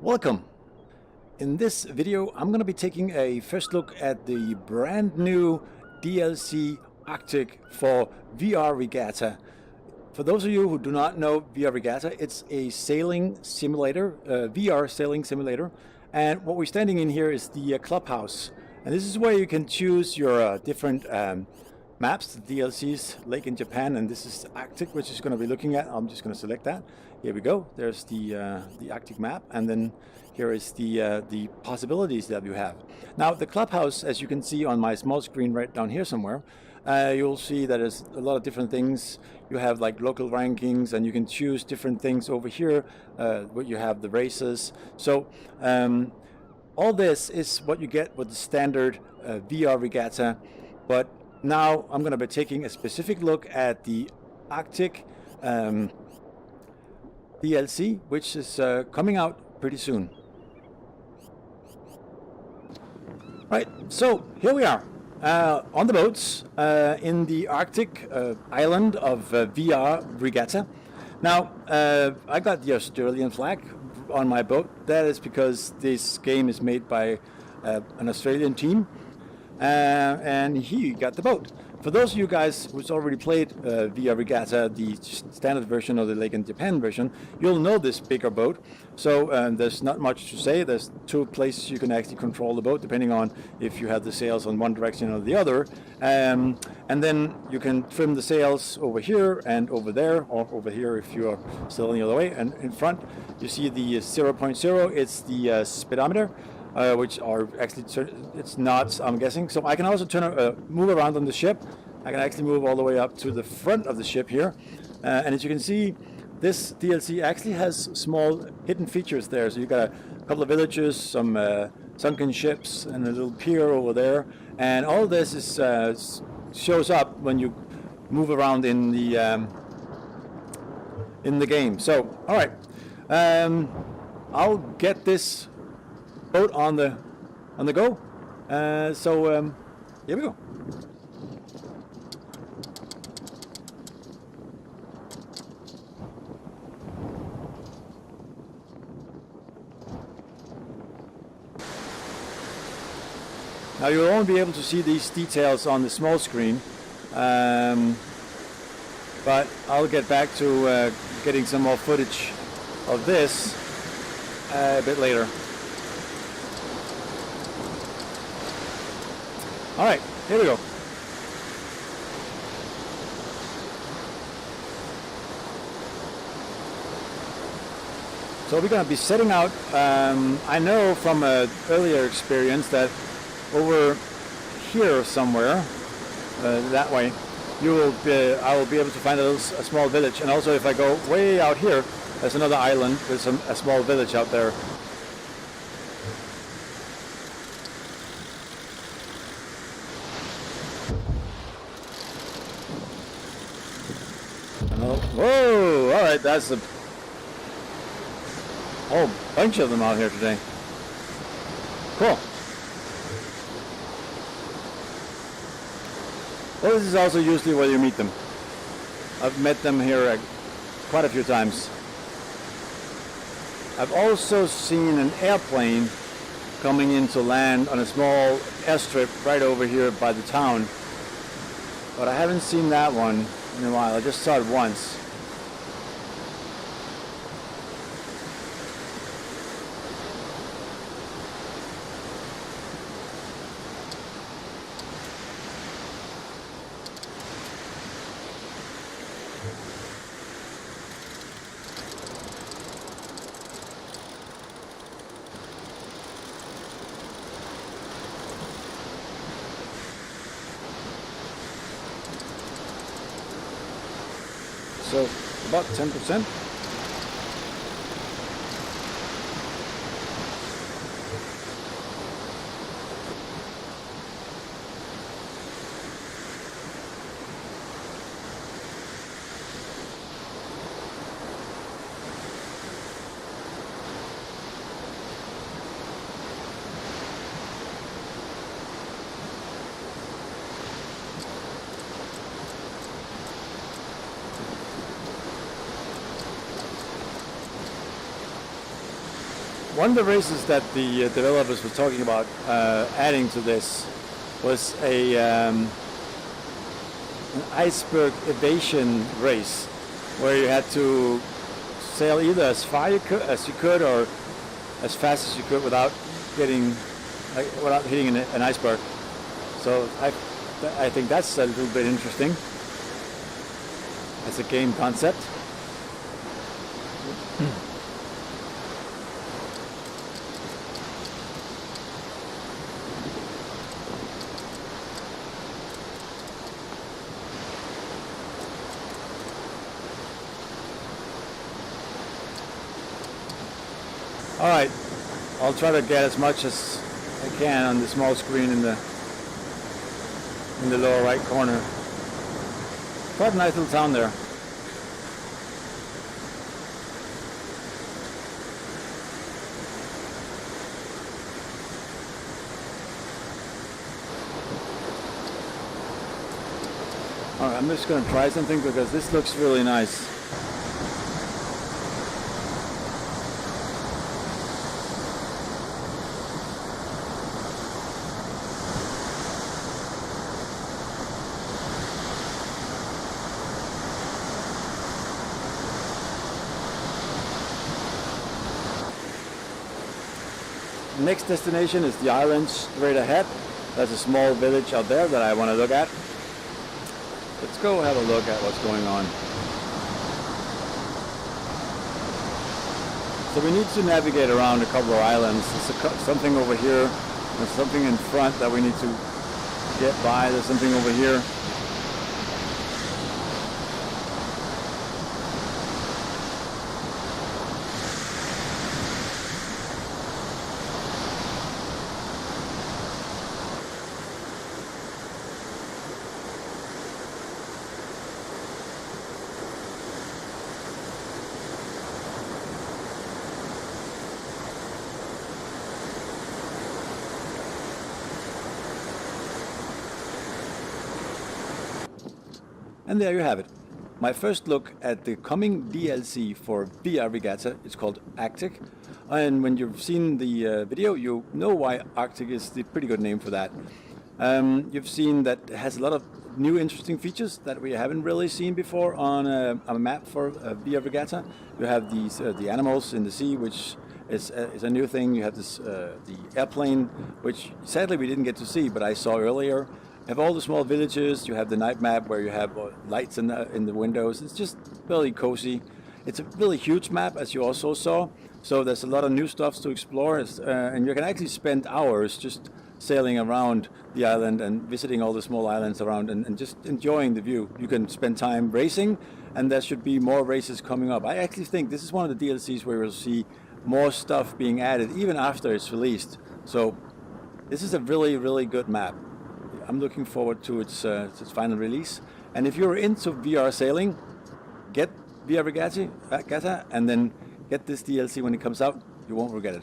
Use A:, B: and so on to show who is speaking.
A: Welcome. In this video, I'm going to be taking a first look at the brand new DLC Arctic for VR Regatta. For those of you who do not know VR Regatta, it's a sailing simulator, VR sailing simulator. And what we're standing in here is the clubhouse. And this is where you can choose your different maps, the DLCs, Lake in Japan, and this is Arctic, which is going to be looking at. I'm just going to select that. Here we go. There's the Arctic map, and then here is the possibilities that you have. Now, the clubhouse, as you can see on my small screen right down here somewhere, you'll see that there's a lot of different things. You have like local rankings, and you can choose different things over here. Where you have the races. So all this is what you get with the standard VR Regatta, but now I'm going to be taking a specific look at the Arctic DLC, which is coming out pretty soon. Right, so here we are on the boats in the Arctic island of VR Regatta. Now, I got the Australian flag on my boat. That is because this game is made by an Australian team. And he got the boat. For those of you guys who's already played VR Regatta, the standard version or the Lake in Japan version, you'll know this bigger boat. So there's not much to say. There's two places you can actually control the boat, depending on if you have the sails on one direction or the other. And then you can trim the sails over here and over there, or over here if you're sailing the other way. And in front, you see the 0.0. It's the speedometer. Which are actually, it's knots, I'm guessing. So I can also move around on the ship. I can actually move all the way up to the front of the ship here. And as you can see, this DLC actually has small hidden features there. So you've got a couple of villages, some sunken ships, and a little pier over there. And all this is shows up when you move around in the game. So, all right, I'll get this boat on the go. So here we go. Now you'll only be able to see these details on the small screen, but I'll get back to getting some more footage of this a bit later. All right, here we go. So we're going to be setting out. I know from an earlier experience that over here somewhere, that way, I will be able to find a small village. And also, if I go way out here, there's another island with a small village out there. Whoa! All right, that's a whole bunch of them out here today. Cool. Well, this is also usually where you meet them. I've met them here quite a few times. I've also seen an airplane coming into land on a small airstrip right over here by the town, but I haven't seen that one in a while. I just saw it once. So about 10%. one of the races that the developers were talking about adding to this was an iceberg evasion race, where you had to sail either as far as you could or as fast as you could without hitting an iceberg. So I think that's a little bit interesting as a game concept. All right, I'll try to get as much as I can on the small screen in the lower right corner. Quite a nice little town there. All right, I'm just going to try something because this looks really nice. Next destination is the island straight ahead. There's a small village out there that I want to look at. Let's go have a look at what's going on. So we need to navigate around a couple of islands. There's something over here. There's something in front that we need to get by. There's something over here. And there you have it. My first look at the coming DLC for VR Regatta. It's called Arctic. And when you've seen the video, you know why Arctic is the pretty good name for that. You've seen that it has a lot of new interesting features that we haven't really seen before on a map for VR Regatta. You have these the animals in the sea, which is a new thing. You have this the airplane, which sadly we didn't get to see, but I saw earlier. You have all the small villages. You have the night map where you have lights in the windows. It's just really cozy. It's a really huge map, as you also saw. So there's a lot of new stuff to explore, and you can actually spend hours just sailing around the island and visiting all the small islands around and just enjoying the view. You can spend time racing, and there should be more races coming up. I actually think this is one of the DLCs where we'll see more stuff being added even after it's released. So this is a really, really good map. I'm looking forward to its final release. And if you're into VR sailing, get VR Regatta and then get this DLC when it comes out. You won't regret it.